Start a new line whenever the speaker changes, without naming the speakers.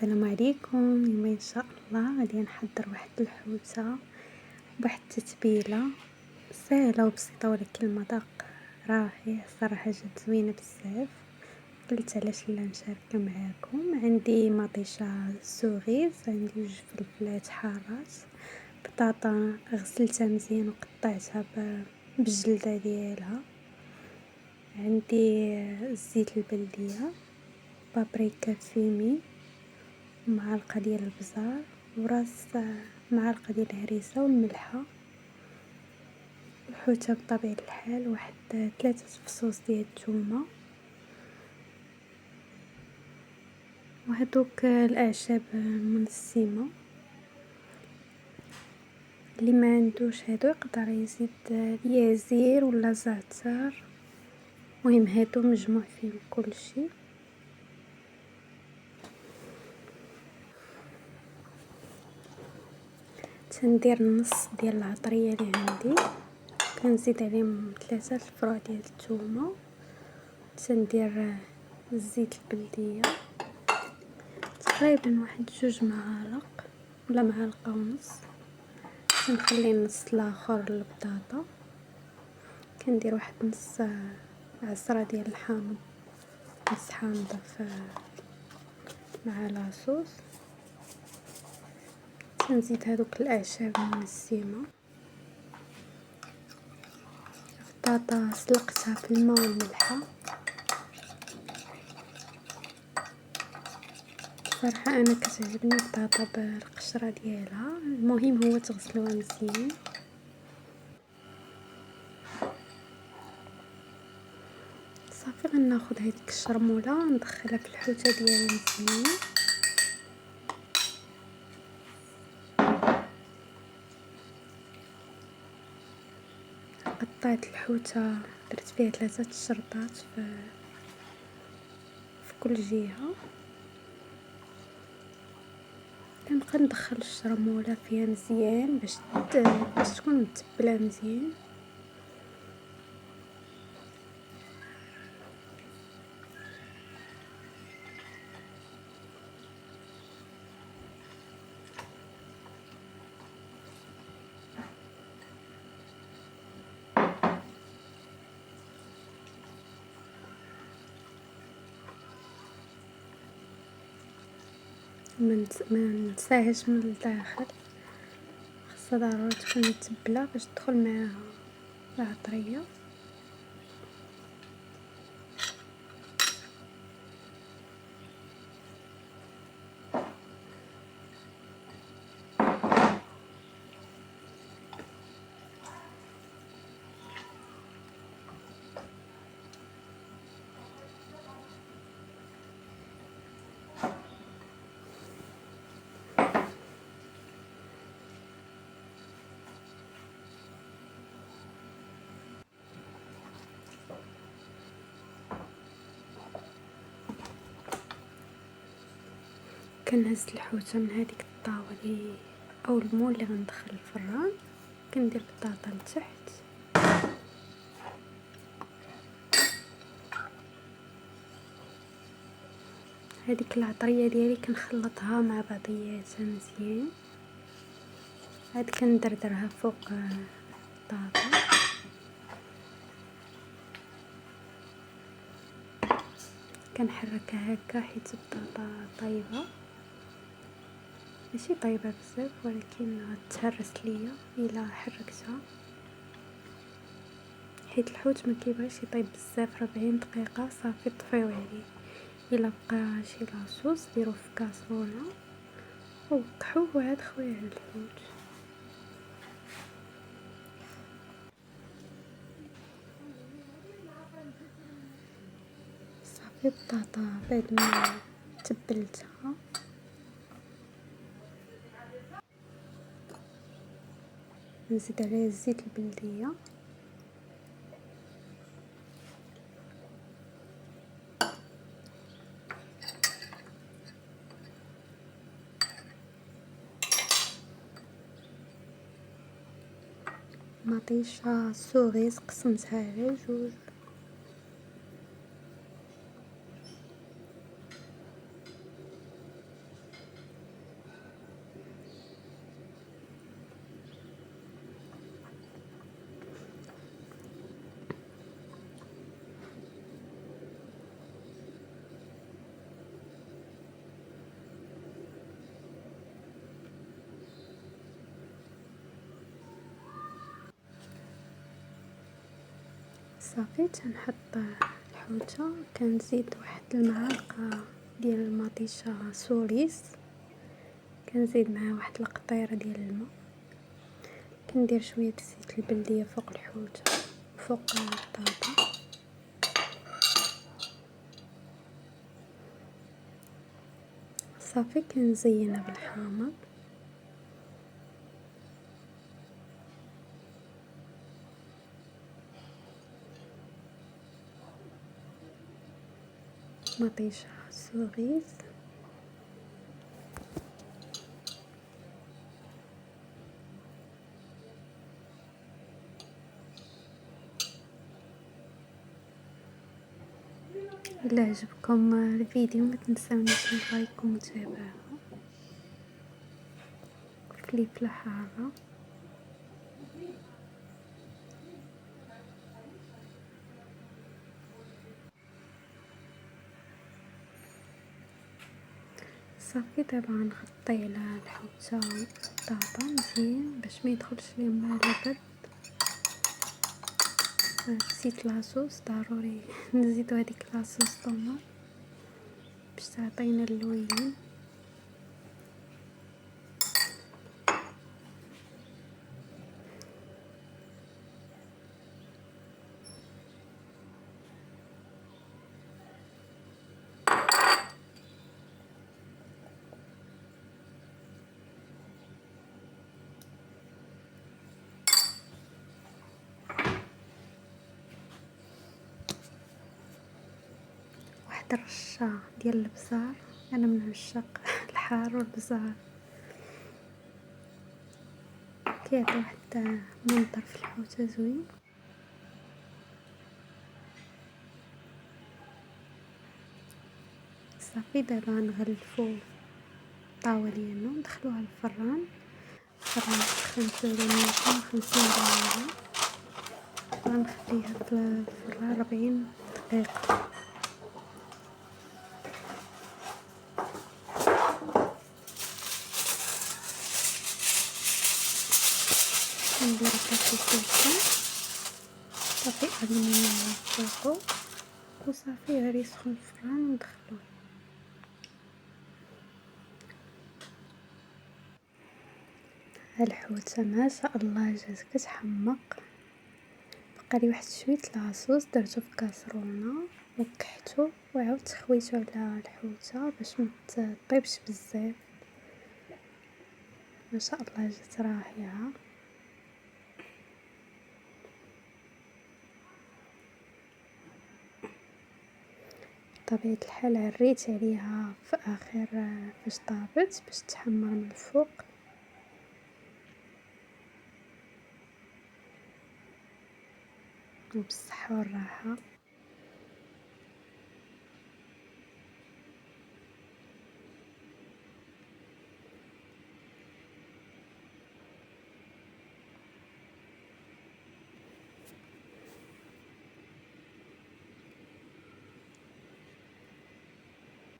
السلام عليكم. اليوم ان شاء الله غادي نحضر واحد الحوته بواحد التتبيله سهله وبسيطه، ولكن المذاق رائع صراحه. جات زوينه بزاف، قلت علاش لا نشاركها معاكم. عندي مطيشه سوغيز، عندي جوج فلفلات حارات، بطاطا غسلتها مزيان وقطعتها بالجلده ديالها، عندي زيت البلديه، بابريكا فيمي، معلقة ديال البزار، وراس معلقة ديال الهريسة والملحة. الحوتة بطبيعة الحال واحد 3 فصوص ديال الثومة، وهذوك الاعشاب المنسمة. اللي ما عندوش هادو يقدر يزيد اليازير ولا زعتر، المهم هادو مجموع فيهم كل شيء. تندير نص ديال العطريه اللي عندي، كنزيد عليهم 3 الفروع ديال الثومه، تندير الزيت البلديه تقريبا واحد 2 معالق ولا معلقه ونص، تنخلي النص الاخر للبطاطا، كندير واحد نص عصره ديال الحامض، نص حامضه مع لاصوص. تنزيد هذوك الاعشاب المنسمه، البطاطا سلقتها في الماء والملحه. صراحه انا كتعجبني البطاطا بالقشره ديالها، المهم هو تغسلوها مزيان. صافي غناخذ هذيك الشرموله ندخلها في الحوته ديالي مزيان. قطعت الحوته، درت فيها 3 شرطات في كل جهه. كنبقى ندخل الشرموله فيها مزيان باش تكون متبله مزيان. ما ننساهاش من الداخل، خاصها ضروري تكون متبله باش تدخل معاها العطريه. كنهز الحوته من هذيك الطاوله او المول اللي غندخل الفران، كندير البطاطا لتحت، هذيك العطريه ديالي كنخلطها مع بعضياتها مزيان، عاد كندردرها فوق البطاطا. كنحركها هكا حيت البطاطا طايبه، ماشي طايبه بزاف ولكن غتهرس ليا الا حركتها، حيت الحوت ما كيبغيش يطيب بزاف. 40 دقيقه صافي طفيو عليه. الا بقى شي لاصوص ديروه في كاسرونه وقحوه وعاد خويه على الحوت. صافي البطاطا بعد ما تبلتها نزيد عليها الزيت البلديه، مطيشه سوغيز قسمتها على 2، صافي تنحط الحوتة، كنزيد واحد المعلقة ديال المطيشة سوريس، كنزيد معاه واحد القطيرة ديال الماء، كندير شوية زيت البلدية فوق الحوتة فوق الطابة، صافي كنزينها بالحامض، مطيشة سوريس، إلا عجبكم الفيديو متنساونيش من لايك ومتابعة، فلفلة حارة، صافي دابا غنغطي على الحوتة والطابة مزيان باش ميدخلش ليهم البرد. نسيت لاصوص، ضروري نزيدو هاديك لاصوص طوماط باش تعطينا اللون. واحد الرشة ديال البزار، انا من عشاق الحار والبزار، كيعطي واحد منظر في الحوتة زوين. صافي دابا نغلفو الطاوة ديالنا وندخلوها للفران، الفران سخنتو على 150 درجة، غنخليها في الفران 40 دقيقة. ندير كاسة زبدة، صافي قبل ما نطيقو وصافي غير يسخن الفران وندخلوه. الحوتة ما شاء الله جات كتحمق، بقالي واحد شوية لاصوص درتو في كاسرونة وكحتو وعاودت خويتو على الحوتة باش متطيبش بزاف. ما شاء الله جات رائعة. بطبيعة الحال عريت عليها في اخر فاش طابت باش تحمر من الفوق. وبالصحة والراحة.